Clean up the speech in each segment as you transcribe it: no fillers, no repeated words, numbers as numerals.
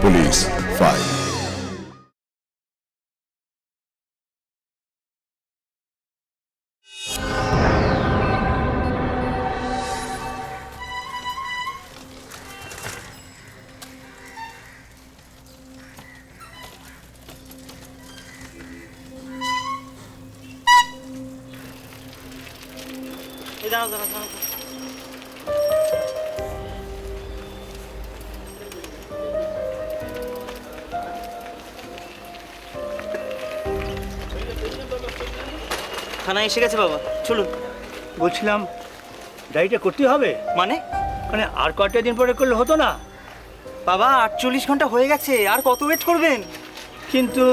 Police file. থানায় এসে গেছে বাবা, চলুন। বলছিলাম ডায়েরিটা করতে হবে, মানে মানে আর কয়েকটা দিন পরে করলে হতো না? বাবা 48 ঘন্টা হয়ে গেছে, আর কত ওয়েট করবেন? কিন্তু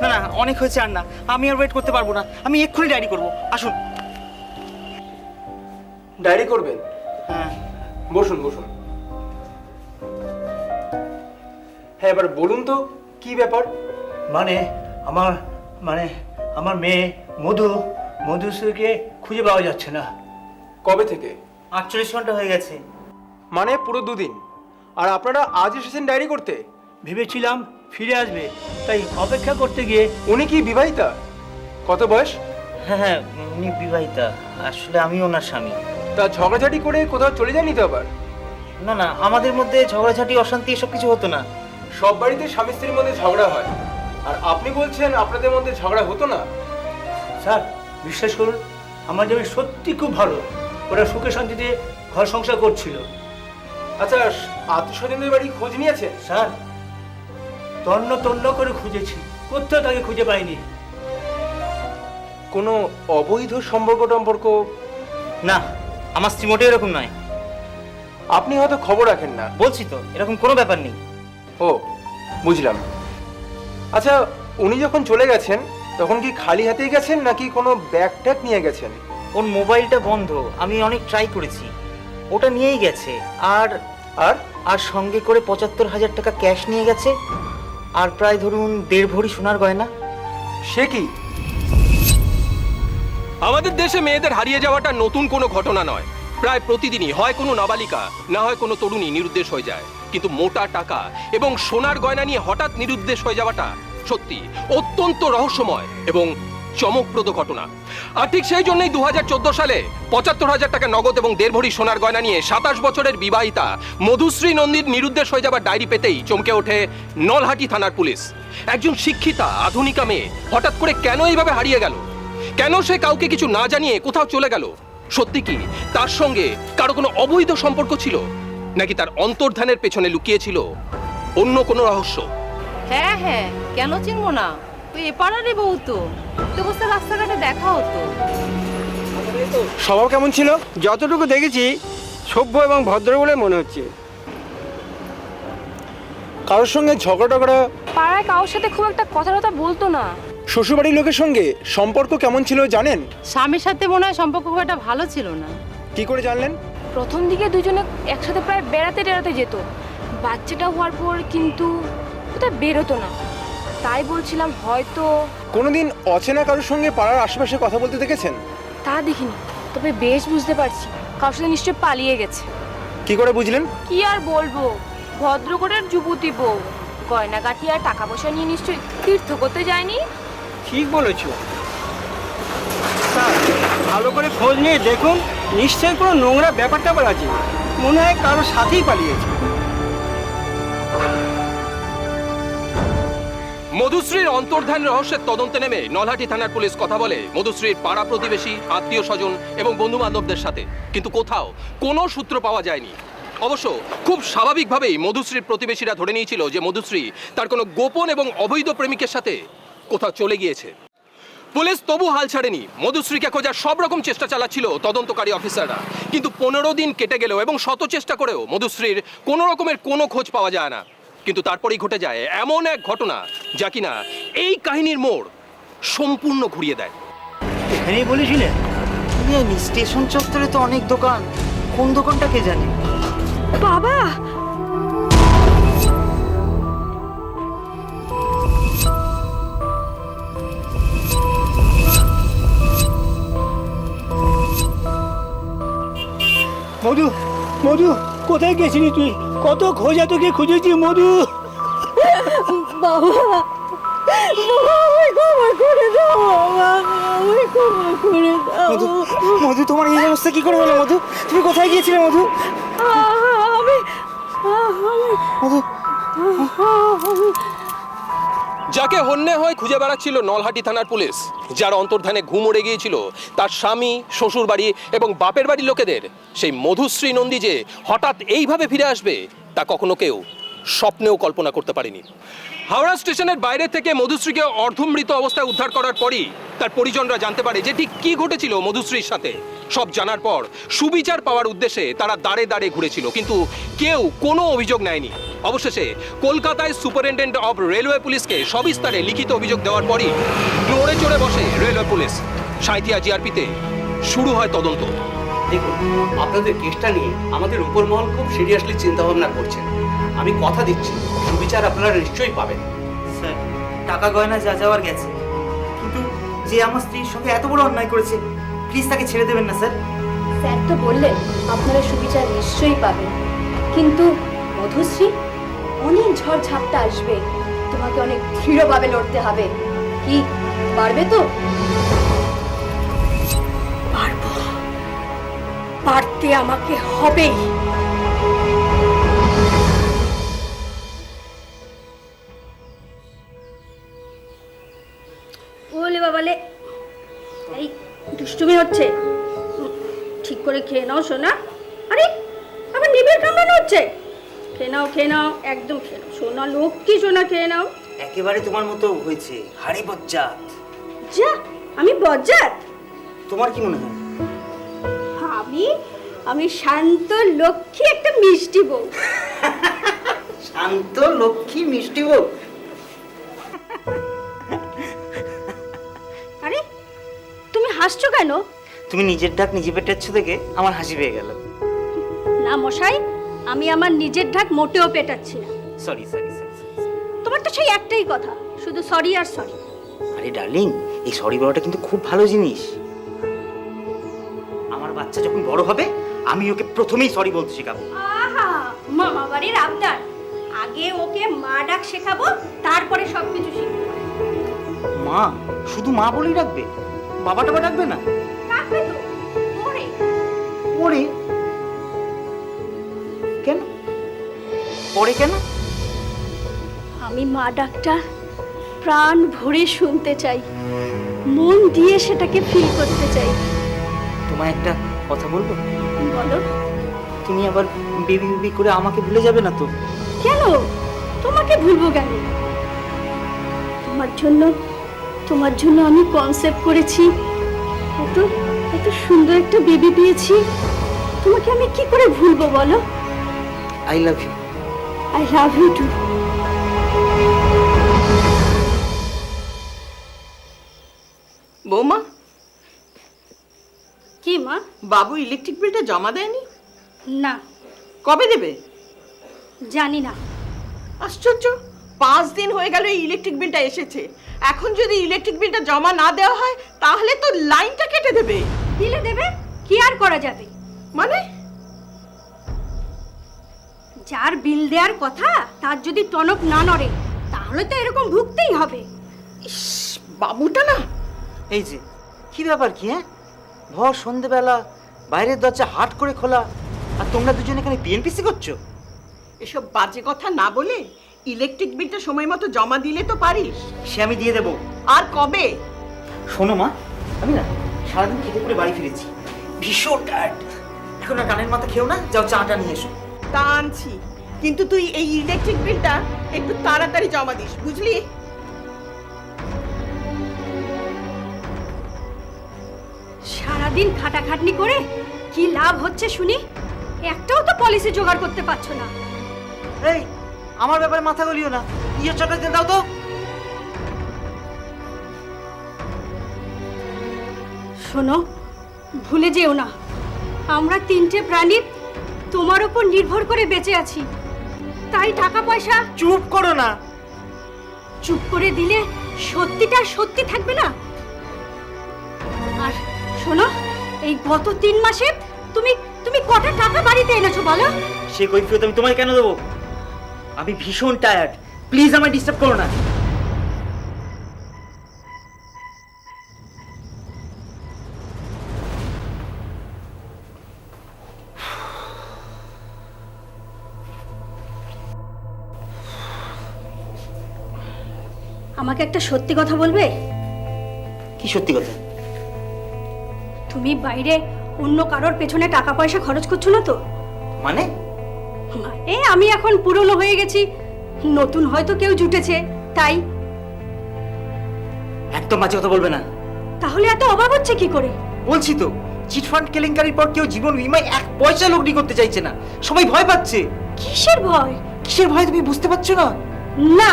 না না, অনেক হয়েছে, আর না, আমি আর ওয়েট করতে পারবো না, আমি এক্ষুনি ডায়েরি করবো। আসুন। ডায়েরি করবেন? হ্যাঁ। বসুন বসুন। হ্যাঁ, এবার বলুন তো কি ব্যাপার? মানে আমার মেয়ে মধুশ্রীকে খুঁজে পাওয়া যাচ্ছে না। কবে থেকে? 48 ঘন্টা হয়ে গেছে। মানে পুরো দুদিন। আর আপনারা আজ এসেছেন ডায়েরি করতে? ভেবেছিলাম ফিরে আসবে, তাই অপেক্ষা করতে গিয়ে। উনি কি বিবাহিতা? কত বয়স? হ্যাঁ হ্যাঁ, উনি বিবাহিতা, আসলে আমি ওনার স্বামী। তা ঝগড়াঝাটি করে কোথাও চলে যাননি তো আবার? না না, আমাদের মধ্যে ঝগড়াঝাটি অশান্তি এসব কিছু হতো না। সব বাড়িতে স্বামী স্ত্রীর মধ্যে ঝগড়া হয়, আর আপনি বলছেন আপনাদের মধ্যে ঝগড়া হতো না? স্যার বিশ্বাস করুন, আমার জমি সত্যি খুব ভালো, ওরা সুখে শান্তিতে ঘর সংসার করছিল। আচ্ছা, আত্মীয়স্বজনদের বাড়ি খোঁজ নিয়েছেন? স্যার তন্ন করে খুঁজেছি, কোথাও তাকে খুঁজে পাইনি। কোনো অবৈধ সম্পর্ক? না, আমার স্ত্রী মোটেও এরকম নয়। আপনি হয়তো খবর রাখেন না। বলছি তো, এরকম কোনো ব্যাপার নেই। ও, বুঝলাম। আচ্ছা, উনি যখন চলে গেছেন তখন কি খালি হাতেই গেছেন নাকি কোনো ব্যাগ ট্যাগ নিয়ে গেছেন? ওর মোবাইলটা বন্ধ, আমি অনেক ট্রাই করেছি, ওটা নিয়েই গেছে। আর আর আর সঙ্গে করে 75,000 টাকা ক্যাশ নিয়ে গেছে, আর প্রায় ধরুন 1.5 ভরি সোনার গয়না। সে কি? আমাদের দেশে মেয়েদের হারিয়ে যাওয়াটা নতুন কোনো ঘটনা নয়। প্রায় প্রতিদিনই হয় কোনো নাবালিকা, না হয় কোনো তরুণী নিরুদ্দেশ হয়ে যায়। কিন্তু মোটা টাকা এবং সোনার গয়না নিয়ে হঠাৎ নিরুদ্দেশ হয়ে যাওয়াটা সত্যি অত্যন্ত রহস্যময় এবং চমকপ্রদ ঘটনা। আর ঠিক সেই জন্যই 2014 সালে 75,000 টাকা নগদ এবং 1.5 ভরি সোনার গয়না নিয়ে 27 বছরের বিবাহিতা মধুশ্রী নন্দীর নিরুদ্দেশ হয়ে যাবার ডায়েরি পেতেই চমকে ওঠে নলহাটি থানার পুলিশ। একজন শিক্ষিতা আধুনিকা মেয়ে হঠাৎ করে কেন এইভাবে হারিয়ে গেল? কেন সে কাউকে কিছু না জানিয়ে কোথাও চলে গেল? সত্যি কি তার সঙ্গে কারো কোনো অবৈধ সম্পর্ক ছিল, নাকি তার অন্তর্ধানের পেছনে লুকিয়ে ছিল অন্য কোনো রহস্য? হ্যাঁ হ্যাঁ, কেন চিনবো না? তুই এপাড়ারই বউ তো, তো বসে রাস্তাঘাটে দেখা হতো। স্বভাব কেমন ছিল? যতটুকু দেখেছি সভ্য এবং ভদ্র বলে মনে হচ্ছে। কারোর সঙ্গে ঝগড়া? পাড়ায় কারোর সাথে খুব একটা কথা বলতো না। শ্বশুরবাড়ির লোকের সঙ্গে সম্পর্ক কেমন ছিল জানেন? স্বামীর সাথে মনে হয় সম্পর্ক খুব একটা ভালো ছিল না। কি করে জানলেন? প্রথম দিকে দুজনে একসাথে প্রায় বেড়াতে যেত, বাচ্চাটা হওয়ার পর কিন্তু কোথাও বেরোতো না। তাই বলছিলাম হয়তো। কোনোদিন অচেনা কারোর সঙ্গে পাড়ার আশেপাশে কথা বলতে দেখেছেন? তা দেখিনি, তবে বেশ বুঝতে পারছি কারোর সাথে নিশ্চয়ই পালিয়ে গেছে। কি করে বুঝলেন? কি আর বলবো, ভদ্রকরের যুবতী বউ, গয়নাগাটি আর টাকা পয়সা নিয়ে নিশ্চয়ই তীর্থ করতে যায়নি। ঠিক বলেছ স্যার, ভালো করে খোঁজ নিয়ে দেখুন, নিশ্চয়ই কোনো নোংরা ব্যাপারটা আছে, মনে হয় কারোর সাথেই পালিয়েছে। মধুশ্রীর অন্তর্ধান রহস্যের তদন্তে নেমে নলহাটি থানার পুলিশ কথা বলে মধুশ্রীর পাড়া প্রতিবেশী, আত্মীয় স্বজন এবং বন্ধু বান্ধবদের সাথে, কিন্তু কোথাও কোনো সূত্র পাওয়া যায়নি। অবশ্য খুব স্বাভাবিকভাবেই মধুশ্রীর প্রতিবেশীরা ধরে নিয়েছিল যে মধুশ্রী তার কোনো গোপন এবং অবৈধ প্রেমিকের সাথে কোথাও চলে গিয়েছে। পুলিশ তবু হাল ছাড়েনি, মধুশ্রীকে খোঁজার সব রকম চেষ্টা চালাচ্ছিল তদন্তকারী অফিসাররা। কিন্তু 15 দিন কেটে গেলেও এবং শত চেষ্টা করেও মধুশ্রীর কোনো রকমের কোনো খোঁজ পাওয়া যায় না। কিন্তু তারপরেই ঘটে যায় এমন এক ঘটনা যা কিনা এই কাহিনীর মোড় সম্পূর্ণ ঘুরিয়ে দেয়। এখানেই বলেছিলেন? স্টেশন চত্বরে তো অনেক দোকান, কোন দোকানটা কে জানে? বাবা, মধু কোথায় গেছিলি তুই? কত খোঁজা তোকে খুঁজেছি মধু। বাবা আমায় ক্ষমা করে দাও বাবা, আমায় ক্ষমা করে দাও। মধু, মধু তোমার এই অবস্থা কি করে হলো মধু? তুমি কোথায় গিয়েছিলে মধু? আমি মধু, যাকে হন্যে হয় খুঁজে বেড়াচ্ছিল নলহাটি থানার পুলিশ, যার অন্তর্ধানে ঘুম উড়ে গিয়েছিল তার স্বামী, শ্বশুর বাড়ি এবং বাপের বাড়ির লোকেদের, সেই মধুশ্রী নন্দী যে হঠাৎ এইভাবে ফিরে আসবে তা কখনো কেউ স্বপ্নেও কল্পনা করতে পারেনি। হাওড়া স্টেশনের বাইরে থেকে মধুশ্রীকে অর্ধমৃত অবস্থায় উদ্ধার করার পরই তার পরিজনরা জানতে পারে যে ঠিক কী ঘটেছিল মধুশ্রীর সাথে। সব জানার পর সুবিচার পাওয়ার উদ্দেশ্যে তারা দাঁড়ে দাঁড়ে ঘুরেছিল, কিন্তু কেউ কোনো অভিযোগ নেয়নি। অবশেষে কলকাতায় সুপারিনটেন্ডেন্ট অফ রেলওয়ে পুলিশকে সবিস্তারে লিখিত অভিযোগ দেওয়ার পরই নড়ে চড়ে বসে রেলওয়ে পুলিশ। সাঁইথিয়া জিআরপিতে শুরু হয় তদন্ত। দেখুন, আপনাদের কেসটা নিয়ে আমাদের উপর মহল খুব সিরিয়াসলি চিন্তা ভাবনা করছেন। আমি কথা দিচ্ছি সুবিচার আপনারা নিশ্চয়ই পাবেন। স্যার টাকা গয়না যা যাওয়ার গেছে, কিন্তু যে আমার স্ত্রীর সঙ্গে এত বড় অন্যায় করেছে, প্লিজ তাকে ছেড়ে দেবেন না স্যার। স্যার তো বললেন আপনারা সুবিচার নিশ্চয়ই পাবেন, কিন্তু মধুশ্রী, অনেক ঝড় ঝাপটা আসবে, তোমাকে অনেক দৃঢ়ভাবে লড়তে হবে। কি পারবে তো? পারবো, পারতে আমাকে হবেই। ওলে বাবালে, এই দুষ্টুমি হচ্ছে, ঠিক করে খেয়ে নাও সোনা। আরে আবার নিবিড় কামড়ানো হচ্ছে। খেয়ে নাও একদম খেয়ে নাও সোনা, লক্ষ্মী সোনা, খেয়ে নাও। একেবারে তোমার মতো হয়েছে, হাড়ি বজ্জাত। যা, আমি বজ্জাত? তোমার কি মনে হয়? আমি শান্ত লক্ষ্মী একটা মিষ্টি বউ। শান্ত লক্ষ্মী মিষ্টি বউ? আরে তুমি হাসছো কেন? তুমি নিজের ডাক নিজে পেটাচ্ছ দেখে আমার হাসি পেয়ে গেল। না মশাই, আমি আমার নিজের ঢাক মোটেও পেটাচ্ছি না। Sorry sorry sorry. তোমার তো সেই একটাই কথা, শুধু সরি আর সরি। আরে ডার্লিং, এই সরি বলাটা কিন্তু খুব ভালো জিনিস। আমার বাচ্চা যখন বড় হবে আমি ওকে প্রথমেই সরি বলতে শেখাবো। আহা, মামা বাড়ির আবদার। আগে ওকে মা ডাক শেখাবো, তারপরে সবকিছু শিখবো। মা? শুধু মা বলেই ডাকবে? বাবা টাবা ডাকবে না? ডাকবে তো, ওরে। পরে কেন? পরে কেন? আমি মা ডাকটা প্রাণ ভরে শুনতে চাই, মন দিয়ে সেটাকে ফিল করতে চাই। তোমায় একটা কথা বলবো? বলো। তুমি আবার বেবি বেবি করে আমাকে ভুলে যাবে না তো? কেন তোমাকে ভুলবো কেন? তোমার জন্য আমি কনসেপ্ট করেছি, এত সুন্দর একটা বেবি পেয়েছি। তোমাকে আমি কি করে ভুলবো বলো? I love you. I love you too. বৌমা, কি মা? বাবু ইলেকট্রিক বিলটা জমা দেয়নি? না। কবে দেবে? জানি না। আশ্চর্য, 5 দিন হয়ে গেল এই ইলেকট্রিক বিলটা এসেছে। এখন যদি ইলেকট্রিক বিলটা জমা না দেওয়া হয় তাহলে তো লাইনটা কেটে দেবে। দিলে দেবে, কি আর করা যাবে? মানে? যার বিল দেওয়ার কথা তার যদি টনক না নড়ে তাহলে তো এরকম ভুগতেই হবে। ইস, বাবুটা না। এই যে কি ব্যাপার কি? হ্যাঁ, ভর সন্ধেবেলা বাইরের দরজা হাট করে খোলা, আর তোমরা দুজন এখানে পিএনপিসি করছো? এসব বাজে কথা না বলে ইলেকট্রিক বিলটা সময় মতো জমা দিলে তো পারিস। সে আমি দিয়ে দেবো। আর কবে? শোনো মা, আমি না সারাদিন খেতে করে বাড়ি ফিরেছি, ভীষণ টায়ার্ড। এখন আর কানের মাথা খেও না, যাও চাটা নিয়ে এসো। তা আনছি, কিন্তু তুই এই ইলেকট্রিক বিলটা একটু তাড়াতাড়ি জমা দিস, বুঝলি? সারাদিন খাটাখাটনি করে কি লাভ হচ্ছে শুনি? একটাও তো পলিসি জোগাড় করতে পারছো না। এই, আমার ব্যাপারে মাথা গলিও না। ইয়ে চটাকে দাও তো। শোনো, ভুলে যেও না, আমরা 3টে প্রাণী তোমার উপর নির্ভর করে বেঁচে আছি। তাই টাকা পয়সা। চুপ করো না। চুপ করে দিলে সত্যিটা সত্যি থাকবে না। আর শোনো, এই গত 3 মাসে তুমি কত টাকা বাড়িতে এনেছো বলো? সে কৈফিয়ত আমি তোমায় কেন দেবো? আমি ভীষণ টায়ার্ড, প্লিজ আমায় ডিস্টার্ব করো না। আমাকে একটা সত্যি কথা বলবে? কি সত্যি কথা? তুমি বাইরে অন্য কারোর পেছনে টাকা পয়সা খরচ করছো না তো? মানে? আমি এখন পুরনো হয়ে গেছি, নতুন হয়তো কেউ জুটেছে তাই। একদম বাজে কথা বলবে না। তাহলে এত অভাব হচ্ছে কি করে? বলছি তো, চিটফান্ড কেলেঙ্কারির পর কেউ জীবন বিমায় 1 পয়সা লগ্নি করতে চাইছে না, সবাই ভয় পাচ্ছে। কিসের ভয়? কিসের ভয় তুমি বুঝতে পারছো না? না,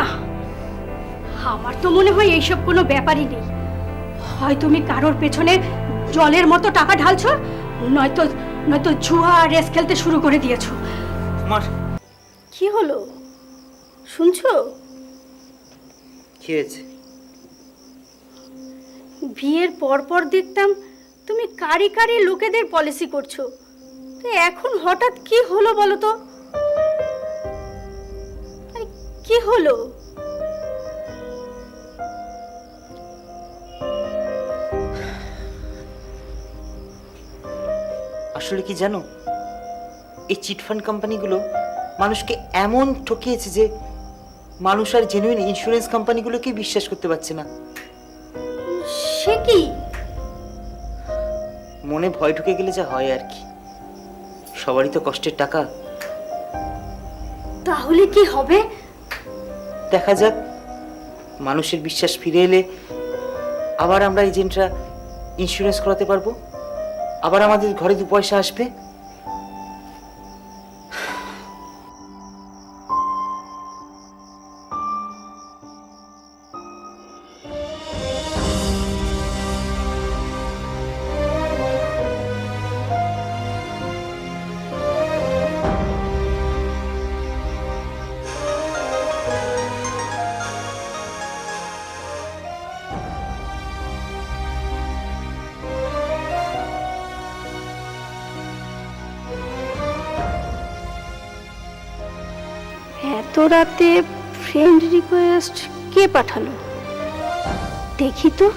আমার তো মনে হয় এইসব কোনো ব্যাপারই নেই। হয় তুমি কারোর পেছনে জলের মতো টাকা ঢালছো, নয়তো জুয়া আর রেস খেলতে শুরু করে দিয়েছো। তোমার কি হলো শুনছো? কি হয়েছে? বিয়ের পর দেখতাম তুমি কারি কারি লোকেদের পলিসি করছো, তো এখন হঠাৎ কি হলো বলো তো? আরে কি হলো? আসলে কি জানো, এই চিটফান্ড কোম্পানিগুলো মানুষকে এমন ঠকিয়েছে যে মানুষ আর জেনুইন ইন্স্যুরেন্স কোম্পানিগুলোকে বিশ্বাস করতে পারছে না। সে কি? মনে ভয় ঢুকে গেলে যা হয় আর কি। সবারই তো কষ্টের টাকা। তাহলে কি হবে? দেখা যাক, মানুষের বিশ্বাস ফিরে এলে আবার আমরা এজেন্টরা ইন্স্যুরেন্স করাতে পারবো, আবার আমাদের ঘরে 2 পয়সা আসবে। এত রাতে ফ্রেন্ড রিকোয়েস্ট কে পাঠালো? দেখি তো।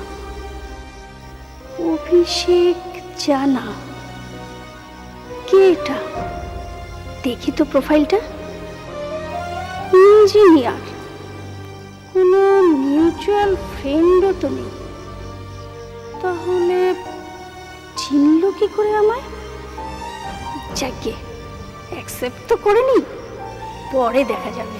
অভিষেক জানা, কে এটা? দেখি তো প্রোফাইলটা। ইঞ্জিনিয়ার, কোনো মিউচুয়াল ফ্রেন্ডও তো নেই। তাহলে চিনল কি করে আমায়? যাকে অ্যাকসেপ্ট তো করেনি, পরে দেখা যাবে।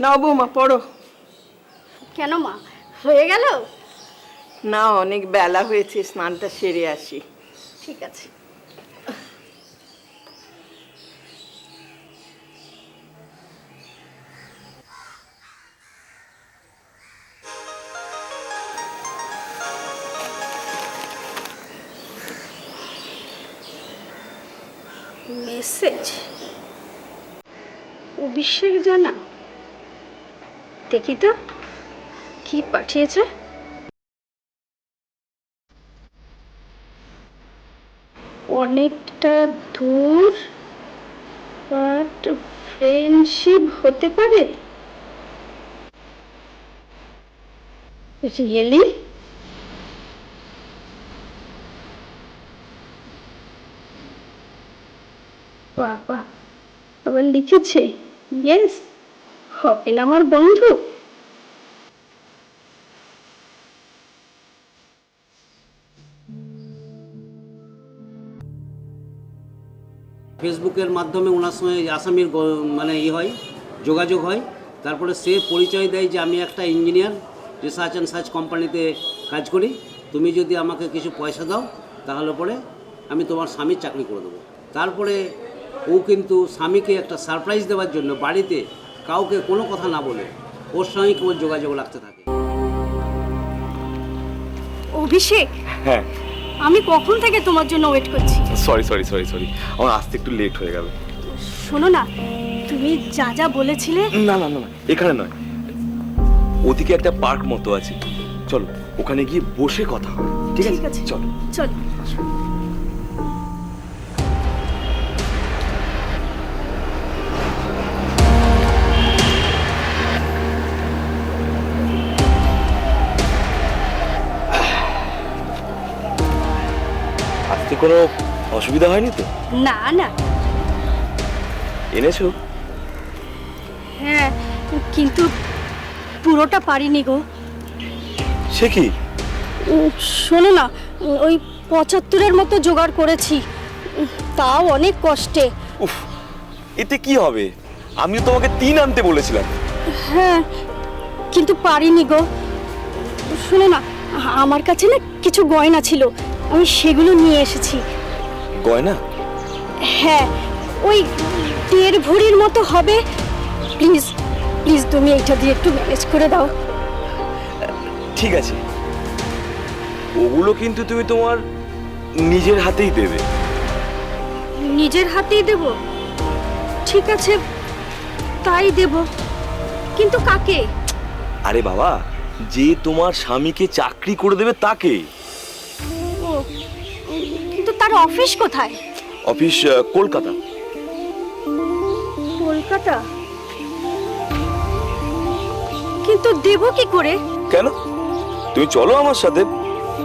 নাও বৌমা পড়ো। কেন মা, হয়ে গেল? না, অনেক বেলা হয়েছে, স্নানটা সেরে আসি। ঠিক আছে। মেসেজ অভিষেক জানা, দেখি তো কি পাঠিয়েছে। অনেকটা দূর বাট ফ্রেন্ডশিপ হতে পারে। রিয়েলি? বাবা, আবার লিখেছে ইয়েস, হবেন আমার বন্ধু। ফেসবুকের মাধ্যমে ওনার সঙ্গে আসামির মানে হয়, যোগাযোগ হয়। তারপরে সে পরিচয় দেয় যে আমি একটা ইঞ্জিনিয়ার, রিসার্চ অ্যান্ড সার্চ কোম্পানিতে কাজ করি, তুমি যদি আমাকে কিছু পয়সা দাও তাহলে পরে আমি তোমার স্বামীর চাকরি করে দেবো। তারপরে ও কিন্তু স্বামীকে একটা সারপ্রাইজ দেওয়ার জন্য বাড়িতে কাউকে কোনো কথা না বলে ওর সঙ্গে ওর যোগাযোগ রাখতে থাকে। অভিষেক, হ্যাঁ আমি কখন থেকে তোমার জন্য ওয়েট করছি। সরি আমার আসতে একটু লেট হয়ে গেল। শোনো না, তুমি যা যা বলেছিলে। না এখানে নয়, ওদিকে একটা পার্ক মতো আছে, চলো ওখানে গিয়ে বসে কথা হবে। ঠিক আছে, চলো চলো। আসতে কোনো অসুবিধা হয়নি তো? না না। এনেছো? হ্যাঁ, কিন্তু পুরোটা পারিনি গো। সে কি? শোনো না, ওই 75-এর মতো জোগাড় করেছি, তাও অনেক কষ্টে। উফ, এতে কি হবে? আমিও তোমাকে 3 আনতে বলেছিলাম। হ্যাঁ, কিন্তু পারিনি গো। শোনো না, আমার কাছে না কিছু গয়না ছিল, আমি সেগুলো নিয়ে এসেছি। গয়না? হ্যাঁ, ওই 1.5 ভরির মতো হবে। প্লিজ প্লিজ তুমি এইটা দিয়ে একটু ম্যানেজ করে দাও। ঠিক আছে, ওগুলো কিন্তু তুমি তোমার নিজের হাতেই দেবে। নিজের হাতেই দেব? ঠিক আছে, তাই দেব, কিন্তু কাকে? আরে বাবা, যে তোমার স্বামীকে চাকরি করে দেবে তাকে। ও, কিন্তু তার অফিস কোথায়? অফিস কলকাতা। কলকাতা? কিন্তু দেব কি করে? কেন? তুমি চলো আমার সাথে,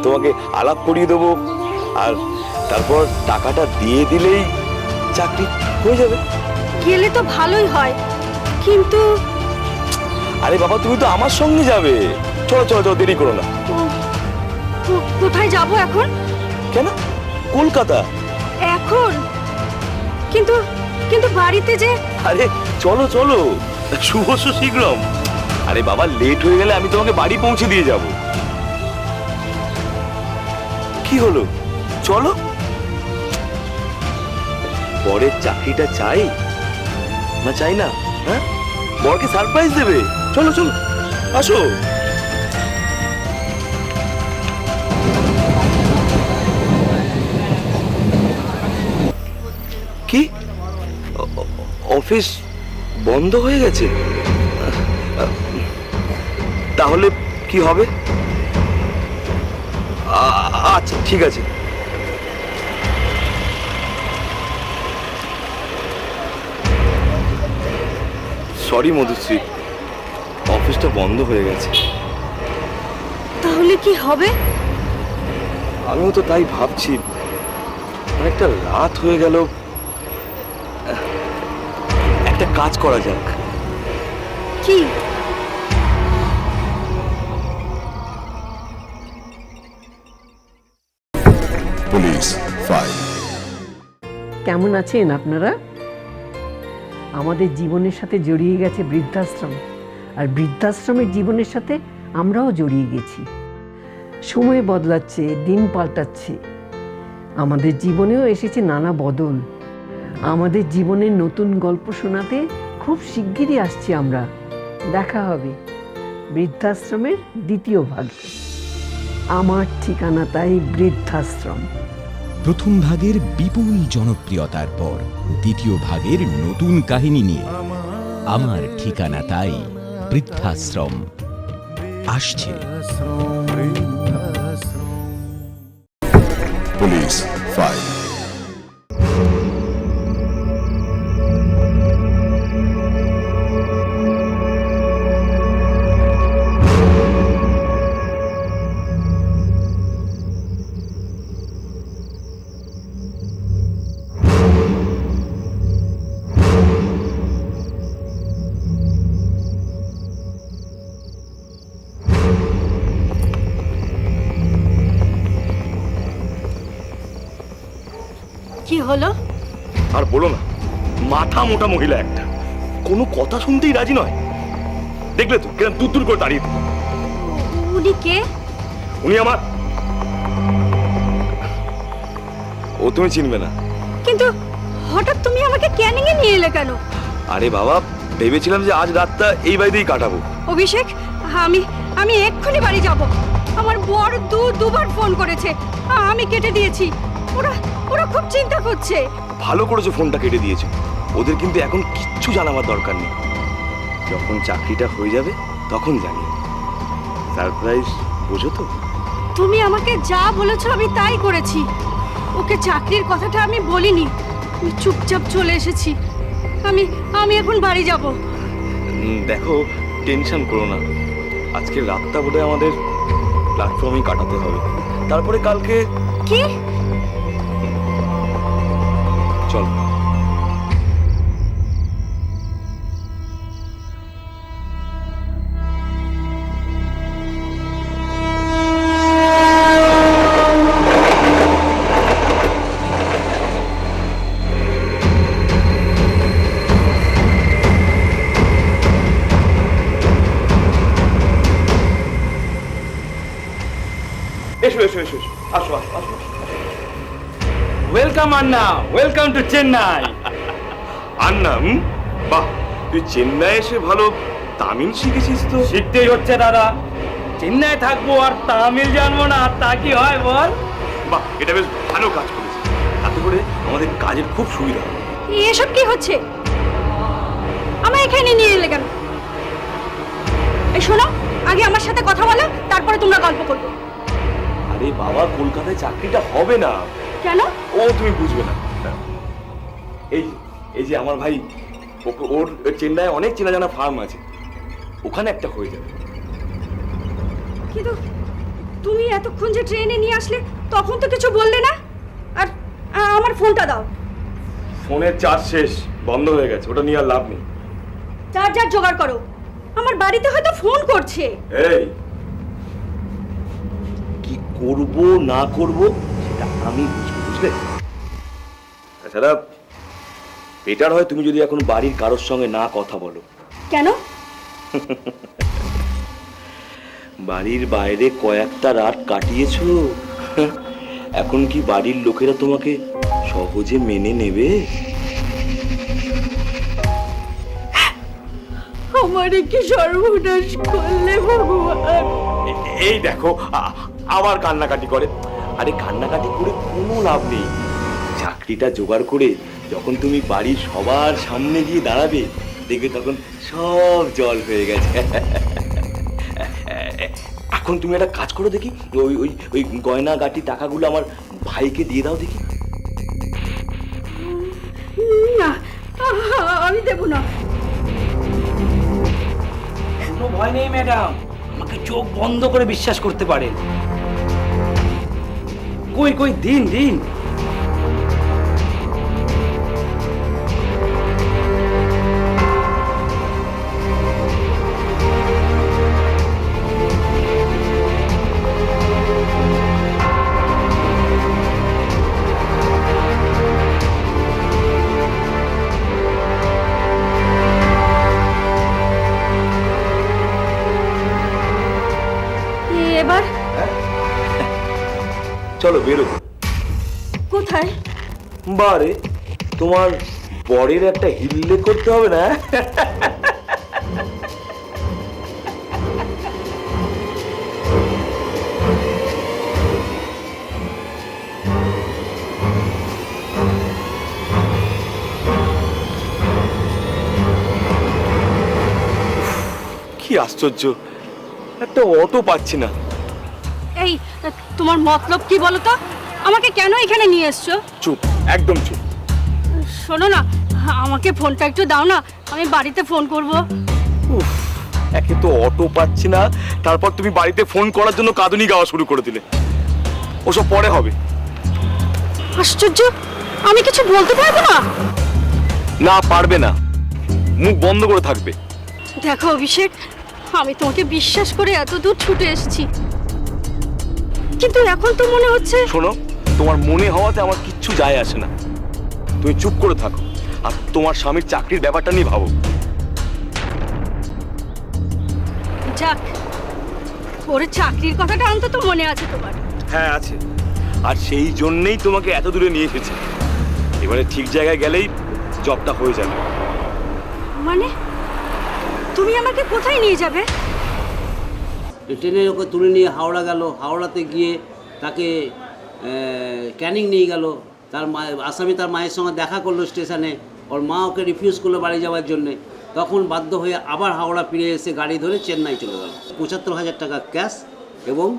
তোমাকে আলাপ করিয়ে দেবো, আর তারপর টাকাটা দিয়ে দিলেই চাকরি হয়ে যাবে। গেলে তো ভালোই হয়, কিন্তু আরে বাবা, তুমি তো আমার সঙ্গে যাবে। চলো চলো চলো, দেরি করো না। কোথায় যাব এখন? কেন? কলকাতা। এখন? কিন্তু কিন্তু বাড়িতে যে। আরে চলো চলো, শুভ শীঘ্রম। আরে বাবা, লেট হয়ে গেলে আমি তোমাকে বাড়ি পৌঁছে দিয়ে যাব। কি হলো, চলো। বরের চাকরিটা চাই না চাই না? হ্যাঁ, বরকে সারপ্রাইজ দেবে। চলো চলো, আসো। কি অফিস বন্ধ হয়ে গেছে? তাহলে কি হবে? আচ্ছা ঠিক আছে। সরি মধুশ্রী, অফিসটা বন্ধ হয়ে গেছে। তাহলে কি হবে? আমিও তো তাই ভাবছি, অনেকটা রাত হয়ে গেল। একটা কাজ করা যাক। কি? Police file. কেমন আছেন আপনারা? আমাদের জীবনের সাথে জড়িয়ে গেছে বৃদ্ধাশ্রম, আর বৃদ্ধাশ্রমের জীবনের সাথে আমরাও জড়িয়ে গেছি। সময় বদলাচ্ছে, দিন পাল্টাচ্ছে, আমাদের জীবনেও এসেছে নানা বদল। আমাদের জীবনের নতুন গল্প শোনাতে খুব শিগগিরই আসছি আমরা। দেখা হবে বৃদ্ধাশ্রমের 2য় ভাগে। আমার ঠিকানা তাই বৃদ্ধাশ্রম। প্রথম ভাগের বিপুল জনপ্রিয়তার পর 2য় ভাগের নতুন কাহিনী নিয়ে আমার ঠিকানা তাই বৃদ্ধাশ্রম আসছে। Police file. কি হলো? আর বলো না, মাথা মোটা মহিলা একটা, কোনো কথা শুনতেই রাজি নয়। দেখলে তো কেন দূর দূর করে দাঁড়িয়ে। উনি কে? উনি আমার। ও তুমি চিনবে না। কিন্তু হঠাৎ তুমি আমাকে ক্যানিং এ নিয়ে এলে কেন? আরে বাবা, ভেবেছিলাম যে আজ রাতটা এই বাড়িতেই কাটাবো। অভিষেক, আমি এক্ষুনি বাড়ি যাব। আমার বর দুবার ফোন করেছে, আমি কেটে দিয়েছি। ওরা খুব চিন্তা করছে। ভালো করেছো ফোনটা কেটে দিয়েছো। ওদের কিন্তু এখন কিচ্ছু জানাবার দরকার নেই। যখন চাকরিটা হয়ে যাবে তখন জানিয়ে। সারপ্রাইজ, বোঝো তো? তুমি আমাকে যা বলেছো আমি তাই করেছি। ওকে চাকরির কথাটা আমি বলিনি, আমি চুপচাপ চলে এসেছি। আমি এখন বাড়ি যাব। দেখো, টেনশন করো না, আজকে রাতটা বোধ হয় আমাদের প্ল্যাটফর্মেই কাটাতে হবে, তারপরে কালকে কি? চল। এসো এসো এসো এসো, আসো আসো আসো। Welcome Anna, welcome to Chennai. আন্না, বাহ, তুই চেন্নাই এসে ভালো তামিল শিখেছিস তো? শিখতেই হচ্ছে দাদা, চেন্নাই থাকবো আর তামিল জানবো না, তা কি হয় বল? বাহ, এটা বেশ ভালো কাজ করেছিস, তাতে করে আমাদের কাজের খুব সুবিধা হবে। এসব কি হচ্ছে? আমার এখানে নিয়ে এলে কেন? এই শোনো, আগে আমার সাথে কথা বলো, তারপরে তোমরা গল্প করবে। আরে বাবা, কলকাতায় চাকরিটা হবে না। কেন? ও তুমি বুঝবে না। এই এই যে আমার ভাই, ওর চেন্নাই অনেক চেনা জানা ফার্ম আছে, ওখানে একটা হয়ে যাবে। কিন্তু তুমি এতক্ষণ যে ট্রেনে নিয়ে আসলে তখন তো কিছু বললে না। আর আমার ফোনটা দাও। ফোনের চার্জ শেষ, বন্ধ হয়ে গেছে, ওটা নিয়ে আর লাভ নেই। চার্জার জোগাড় করো, আমার বাড়িতে হয়তো ফোন করছে। এই কি করব না করব সেটা আমি বুঝবো, বুঝলে? তাছাড়া বেটার হয় তুমি যদি এখন বাড়ির কারোর সঙ্গে না কথা বলো। কেন? বাড়ির বাইরে কয়েকটা রাত কাটিয়েছো, এখন কি বাড়ির লোকেরা তোমাকে সহজে মেনে নেবে? আমারে কি সর্বনাশ করলে ভগবান! এই দেখো, আবার কান্নাকাটি করে। আরে কান্নাকাটি করে কোনো লাভ নেই, চাকরিটা জোগাড় করে যখন তুমি বাড়ির সবার সামনে গিয়ে দাঁড়াবে, দেখবে তখন সব জল হয়ে গেছে। এখন তুমি একটা কাজ করো দেখি, ওই ওই ওই গয়না গাটি টাকাগুলো আমার ভাইকে দিয়ে দাও দেখি। না, আমি দেব না। কোনো ভয় নেই ম্যাডাম, আমাকে চোখ বন্ধ করে বিশ্বাস করতে পারেন। কই কই দিন দিন। এবার চলো বেরো। কোথায়? বারে, তোমার বরের একটা হিল্লে করতে হবে না? কি আশ্চর্য, একটা অটো পাচ্ছি না। এই তোমার মতলব কি বলো তো? আমাকে কেন এখানে নিয়ে এসছো? চুপ, একদম চুপ। শোনো না, আমাকে ফোনটা একটু দাও না, আমি বাড়িতে ফোন করব। একে তো অটো পাচ্ছি না, তারপর তুমি বাড়িতে ফোন করার জন্য কাঁদুনি গাওয়া শুরু করে দিলে। ওসব পরে হবে। আশ্চর্য, আমি কিছু বলতে পারবো না? না, পারবে না, মুখ বন্ধ করে থাকবে। দেখো অভিষেক, আমি তোমাকে বিশ্বাস করে এত দূর ছুটে এসেছি, কিন্তু এখন তো মনে হচ্ছে। শোনো, তোমার মনে হওয়াতে আমার কিচ্ছু যায় আসে না, তুমি চুপ করে থাকো আর তোমার স্বামীর চাকরির ব্যাপারটা নিয়ে ভাবো। যাক, ওর চাকরির কথাটা অন্তত মনে আছে তোমার। হ্যাঁ আছে, আর সেই জন্যই তোমাকে এত দূরে নিয়ে এসেছি। এবারে ঠিক জায়গায় গেলেই জবটা হয়ে যাবে। মানে তুমি আমাকে কোথায় নিয়ে যাবে? ট্রেনে ওকে তুলে নিয়ে হাওড়া গেল, হাওড়াতে গিয়ে তাকে ক্যানিং নিয়ে গেল। তার মা, আসামি তার মায়ের সঙ্গে দেখা করলো স্টেশনে, ওর মা ওকে রিফিউজ করলো বাড়ি যাওয়ার জন্যে। তখন বাধ্য হয়ে আবার হাওড়া ফিরে এসে গাড়ি ধরে চেন্নাই চলে গেল। ৭৫,০০০ টাকা ক্যাশ এবং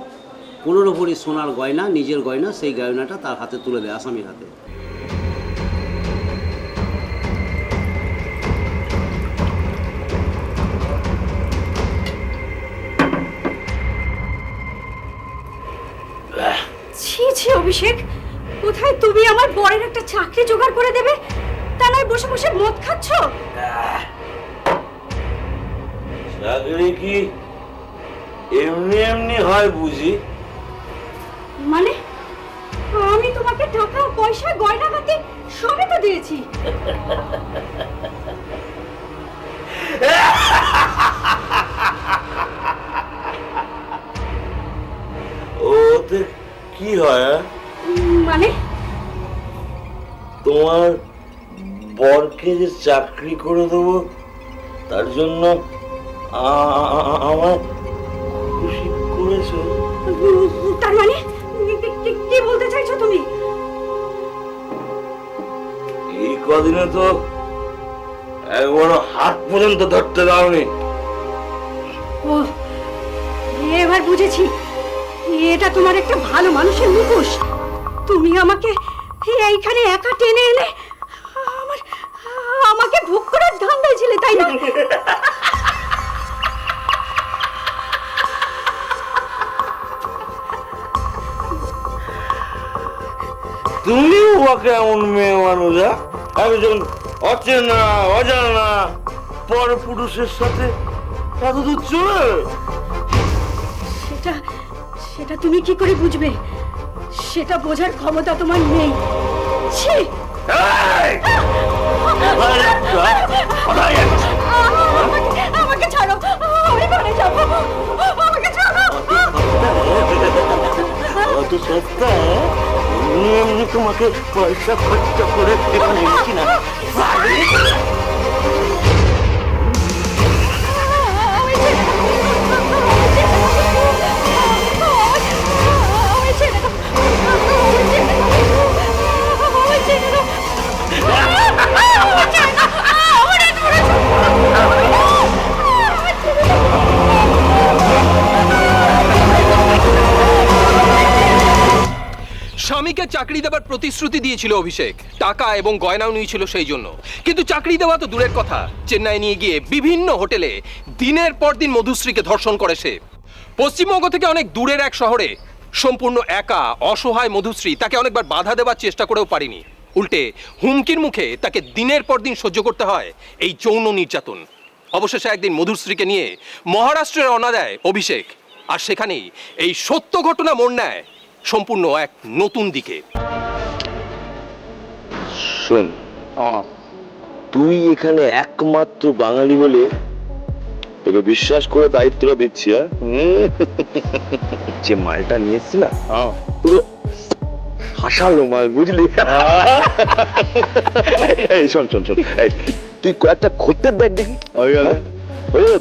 ১৫ ভরি সোনার গয়না, নিজের গয়না, সেই গয়নাটা তার হাতে তুলে দেয়, আসামির হাতে। ছি ছি অভিষেক, কোথায় তুমি আমার বরের একটা চাকরি জোগাড় করে দেবে, তা নয় বসে বসে মদ খাচ্ছ। চাকরি কি এমনি এমনি হয় বুঝি? মানে আমি তোমাকে টাকা পয়সা গয়নাগাটি সবই তো দিয়েছি। ওতে কি হয়? মানে তোমার বরকে যে চাকরি করে দেবো তার জন্য আমার খুশি করেছো? তার মানে কি বলতে চাইছো তুমি? এই কদিনে তো একবার হাত পর্যন্ত ধরতে দাওনি। ও এবার বুঝেছি, এটা তোমার একটা ভালো মানুষের মুখোশ। তুমি আমাকে এইখানে একা টেনে এনে আমাকে ভোগ করার ধান্দায় ছিলে, তাই না? তুমিও ওকে এমন মেয়ে মানুষ, একজন অচেনা অজানা পর পুরুষের সাথে এত দূর চলে? সেটা তুমি কি করে বুঝবে? সেটা বোঝার ক্ষমতা তোমার নেই। ছি! আমাকে ছাড়ো, আমি ঘরে যাবো, আমাকে ছাড়ো। অত সস্তা এমনি তোমাকে পয়সা খরচা করে নিচ্ছি না। স্বামীকে চাকরি দেবার প্রতিশ্রুতি দিয়েছিল অভিষেক, টাকা এবং গয়নাও নিয়েছিল সেই জন্য। কিন্তু চাকরি দেওয়া তো দূরের কথা, চেন্নাই নিয়ে গিয়ে বিভিন্ন হোটেলে দিনের পর দিন মধুশ্রীকে ধর্ষণ করে সে। পশ্চিমবঙ্গ থেকে অনেক দূরের এক শহরে সম্পূর্ণ একা অসহায় মধুশ্রী তাকে অনেকবার বাধা দেওয়ার চেষ্টা করেও পারিনি, উল্টে হুমকির মুখে তাকে দিনের পর দিন সহ্য করতে হয় এই যৌন নির্যাতন। অবশেষে একদিন মধুশ্রীকে নিয়ে মহারাষ্ট্রে রওনা দেয় অভিষেক, আর সেখানেই এই সত্য ঘটনা মোড় নেয় সম্পূর্ণ এক নতুন দিকে। শোন, তুই এখানে একমাত্র বাঙালি বলে তোকে বিশ্বাস করে দায়িত্বটা দিচ্ছি। যে মালটা নিয়ে এসছি না, পুরো হাসালো মাল, বুঝলি? এই শোন শোন শোন, তুই কয়েকটা খদ্দের দেখ দেখি, হয়ে গেল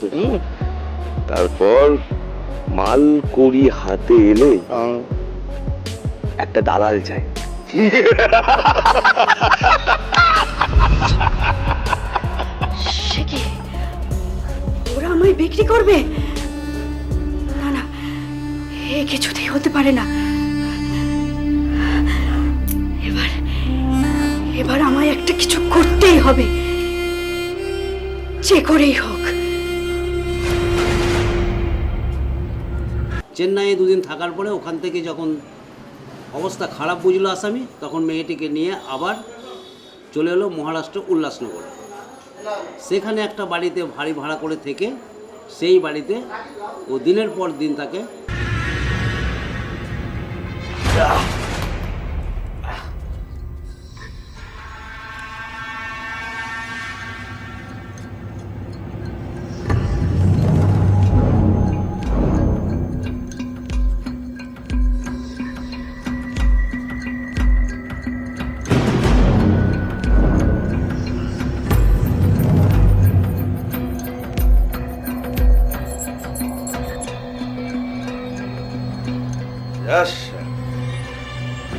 তো। তারপর মাল করি হাতে এলে একটা দালাল চাই। সে কি ওরা আমায় বিক্রি করবে? না না, এ কিছুতেই হতে পারে না। এবার আমায় একটা কিছু করতেই হবে, যে করেই হোক। চেন্নাইয়ে দুদিন থাকার পরে ওখান থেকে যখন অবস্থা খারাপ বুঝলো আসামি, তখন মেয়েটিকে নিয়ে আবার চলে এলো মহারাষ্ট্র উল্লাসনগর। সেখানে একটা বাড়িতে ভারী ভাড়া করে থেকে সেই বাড়িতে ও দিনের পর দিন তাকে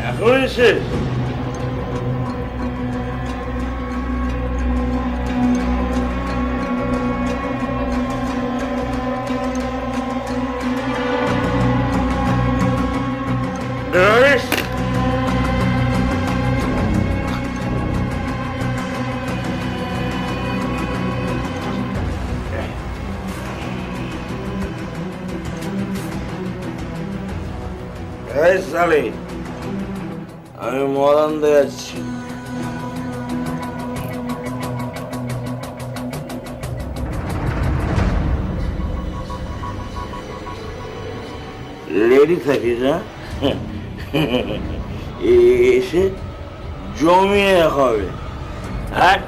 এখন শেষ? এই সালে, আমি মদন দিয়ে যাচ্ছি। রেডি থাকিস না, এসে জমিয়ে হবে। হ্যাঁ,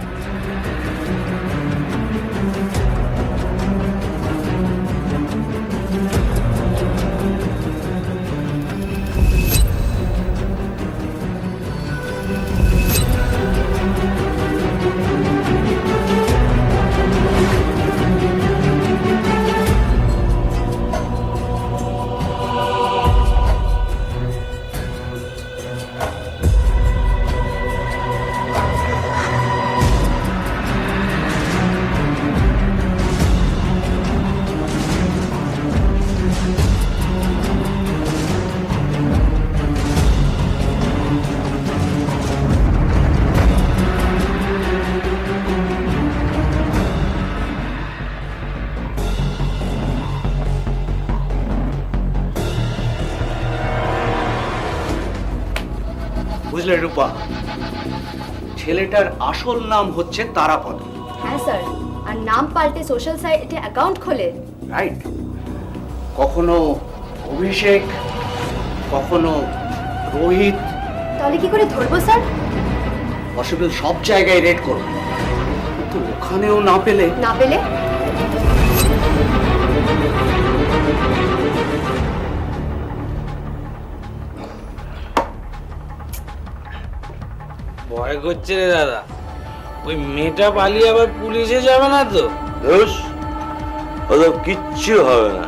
বুঝলে রূপা, ছেলেটার আসল নাম হচ্ছে তারাপদ। হ্যাঁ স্যার, আর নাম পাল্টে সোশ্যাল সাইটে অ্যাকাউন্ট খোলে। রাইট। কখনো অভিষেক, কখনো রোহিত। তাহলে কি করে ধরবো স্যার? পসিবল সব জায়গায় রেড করো, কিন্তু ওখানেও না পেলে ভয় করছে রে দাদা, ওই মেয়েটা পালিয়ে আবার পুলিশে যাবে না তো? দোষ, ওসব কিচ্ছু হবে না।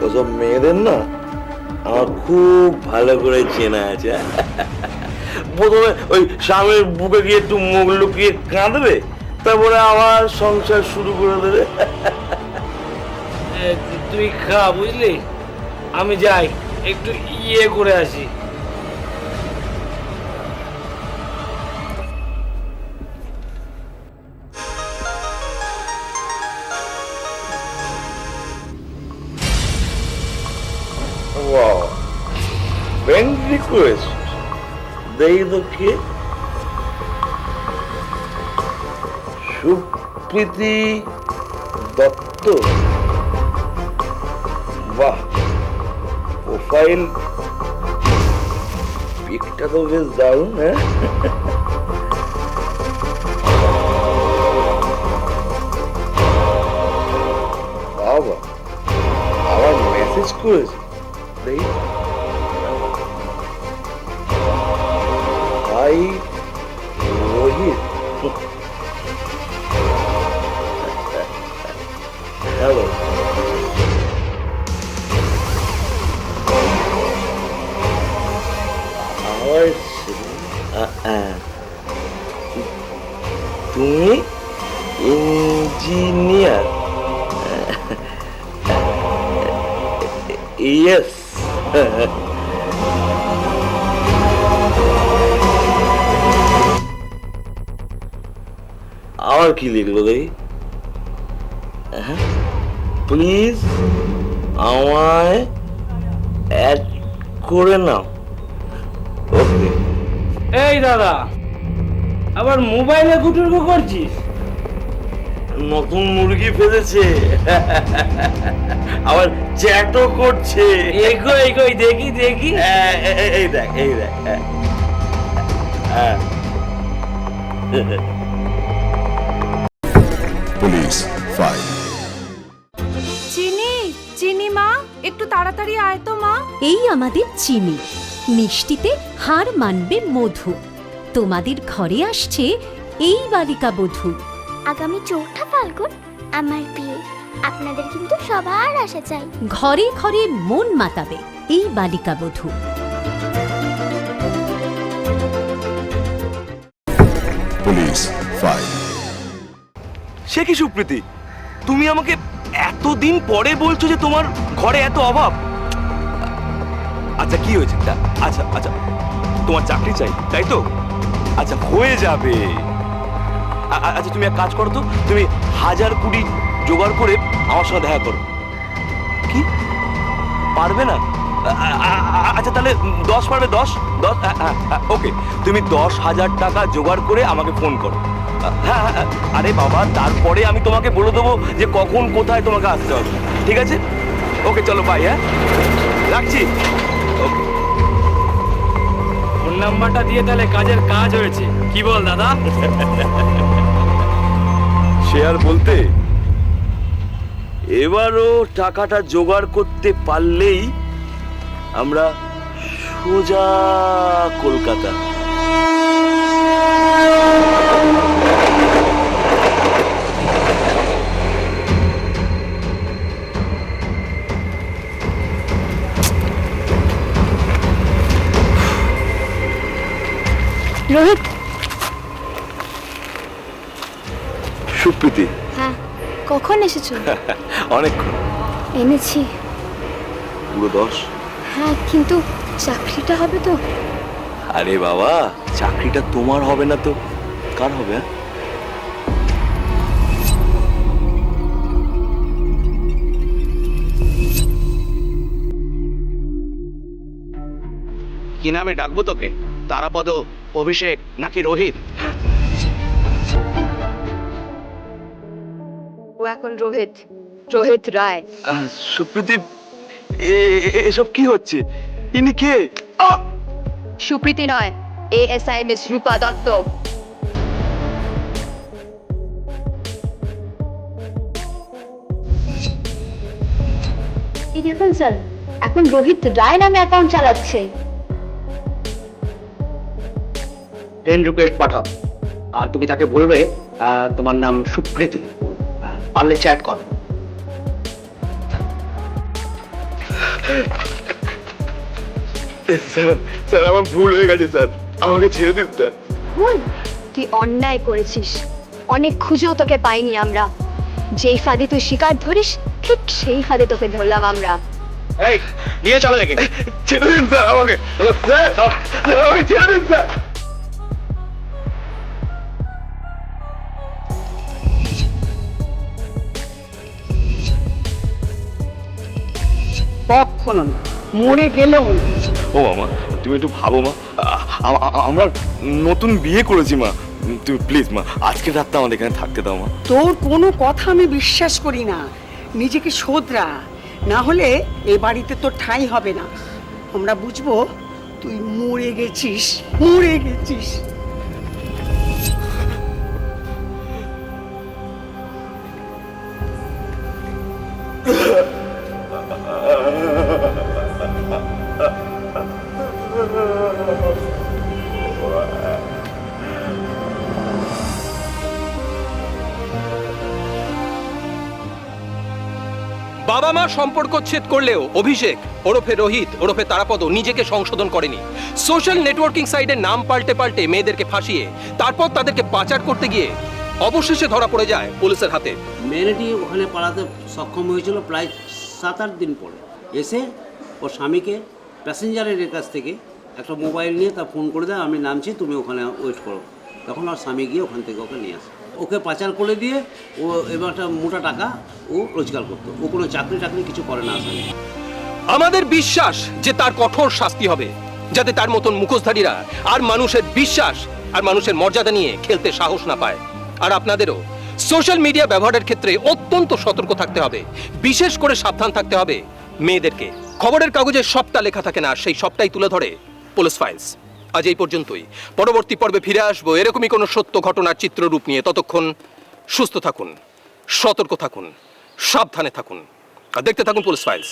ওসব মেয়েদের না আমার খুব ভালো করে চেনা আছে। প্রথমে ওই স্বামীর বুকে গিয়ে একটু মুখ লুকিয়ে কাঁদবে, তারপরে আবার সংসার শুরু করে দেবে। তুই খা, বুঝলি? আমি যাই, একটু ইয়ে করে আসি। Wow, friend request. দেখি তো কে? সুপ্রীতি দত্ত। বাহ, প্রোফাইল পিকটা তো বেশ দারুণ। হ্যাঁ, বাবা আবার মেসেজ করেছে। দেখি, ভাই রোহিত। হ্যালো, তুমি ইঞ্জিনিয়ার? ইয়েস। আবার কি লিখলো দেখি? প্লিজ আমায় অ্যাড করে নাও। ওকে। এই দাদা, আবার মোবাইলে গুটুরগু করছিস? নতুন মুরগি ফেলেছে, আবার চ্যাটও করছে। এগোই দেখি দেখি। এই দেখ, এই দেখ। পুলিশ 5। চিনি মা, একটু তাড়াতাড়ি আয় তো মা। এই আমাদের চিনি, মিষ্টিতে হার মানবে মধু। তোমাদের ঘরে আসছে এই বালিকা বধূ। আগামী 4ঠা ফাল্গুন আমার বিয়ে, আপনাদের কিন্তু সবার আসা চাই। ঘরে ঘরে মন মাতাবে এই বালিকা বধূ। পুলিশ 5। সে কি সুপ্রীতি, তুমি আমাকে এতদিন পরে বলছো যে তোমার ঘরে এত অভাব? আচ্ছা কি হয়েছে? আচ্ছা আচ্ছা, তোমার চাকরি চাই তাই তো? আচ্ছা হয়ে যাবে। আচ্ছা তুমি এক কাজ করো তো, তুমি 1000 কোটি জোগাড় করে আমার সঙ্গে দেখা করো। কি পারবে না? আচ্ছা তাহলে 10 পারবে? 10 ওকে, তুমি 10,000 টাকা জোগাড় করে আমাকে ফোন করো। হ্যাঁ হ্যাঁ, আরে বাবা তারপরে আমি তোমাকে বলে দেবো যে কখন কোথায় তোমাকে আসতে হবে, ঠিক আছে? ওকে চলো বাই, হ্যাঁ রাখছি। ওকে, ফোন নাম্বারটা দিয়ে তাহলে কাজের কাজ হয়েছে, কি বল দাদা? সে আর বলতে, এবারও টাকাটা জোগাড় করতে পারলেই আমরা সোজা কলকাতা। রোহিত। সুপ্রীতি। হ্যাঁ, কখন এসেছো? অনেকক্ষণ। এনেছি পুরো 10। হ্যাঁ, কিন্তু চাকরিটা হবে তো? আরে বাবা, চাকরিটা তোমার হবে না তো কার হবে? কি নামে ডাকবো তোকে? তারাপদ, অভিষেক নাকি রোহিত? ও এখন রোহিত, রোহিত রায়। সুপ্রীতি, এসব কি হচ্ছে? ইনি কে? সুপ্রীতি নয়, ASI মিস রূপা দত্ত। এই দেখুন স্যার, এখন রোহিত রায় নামে অ্যাকাউন্ট চালাচ্ছে। ফ্রেন্ড রিকোয়েস্ট পাঠাও, আর তুমি তাকে বলবে তোমার নাম সুপ্রীতি, পারলে চ্যাট কর। স্যার আমার ভুল হয়ে গেছে স্যার, আমাকে ছেড়ে দিন স্যার। ভুল? তুই অন্যায় করেছিস, অনেক খুঁজেও তোকে পাইনি আমরা। যেই ফাঁদে তুই শিকার ধরিস, ঠিক সেই ফাঁদে তোকে ধরলাম আমরা। এই নিয়ে চলো দেখে। ছেড়ে দিন স্যার আমাকে, আমাকে ছেড়ে দিন স্যার। কখনো না, মরে গেলেও না। ও মামা, তুমি একটু ভাবো মা, আমরা নতুন বিয়ে করেছি মা, তুমি প্লিজ মা আজকের রাতটা আমাদের এখানে থাকতে দাও মা। তোর কোনো কথা আমি বিশ্বাস করি না, নিজেকে শোধরা, না হলে এ বাড়িতে তোর ঠাঁই হবে না। আমরা বুঝবো তুই মরে গেছিস, মরে গেছিস। বাবা মা সম্পর্ক ছেদ করলেও অভিষেক ওরফে রোহিত ওরফে তারাপদ নিজেকে সংশোধন করেনি। সোশ্যাল নেটওয়ার্কিং সাইটে নাম পাল্টে পাল্টে মেয়েদেরকে ফাঁসিয়ে তারপর তাদেরকে পাচার করতে গিয়ে অবশেষে ধরা পড়ে যায় পুলিশের হাতে। মেয়েটি ওখানে পালাতে সক্ষম হয়েছিল প্রায় 7-8 দিন পরে। এসে ওর স্বামীকে প্যাসেঞ্জারের কাছ থেকে একটা মোবাইল নিয়ে তা ফোন করে দেয়, আমি নামছি, তুমি ওখানে ওয়েট করো। তখন ওর স্বামী গিয়ে ওখান থেকে ওকে নিয়ে আসে। ওকে পাচার করে দিয়ে ও এবার একটা মোটা টাকা ও রোজগার করতো। ও কোনো চাকরি কিছু করে না আসলে। আমাদের বিশ্বাস যে তার কঠোর শাস্তি হবে, যাতে তার মতন মুখোশধারীরা আর মানুষের বিশ্বাস আর মানুষের মর্যাদা নিয়ে খেলতে সাহস না পায়। আর আপনাদেরও সোশ্যাল মিডিয়া ব্যবহারের ক্ষেত্রে অত্যন্ত সতর্ক থাকতে হবে, বিশেষ করে সাবধান থাকতে হবে মেয়েদেরকে। খবরের কাগজে সবটা লেখা থাকে না, সেই সবটাই তুলে ধরে পুলিশ ফাইলস। আজ এই পর্যন্তই, পরবর্তী পর্বে ফিরে আসবো এরকমই কোনো সত্য ঘটনার চিত্ররূপ নিয়ে। ততক্ষণ সুস্থ থাকুন, সতর্ক থাকুন, সাবধানে থাকুন আর দেখতে থাকুন পুলিশ ফাইলস।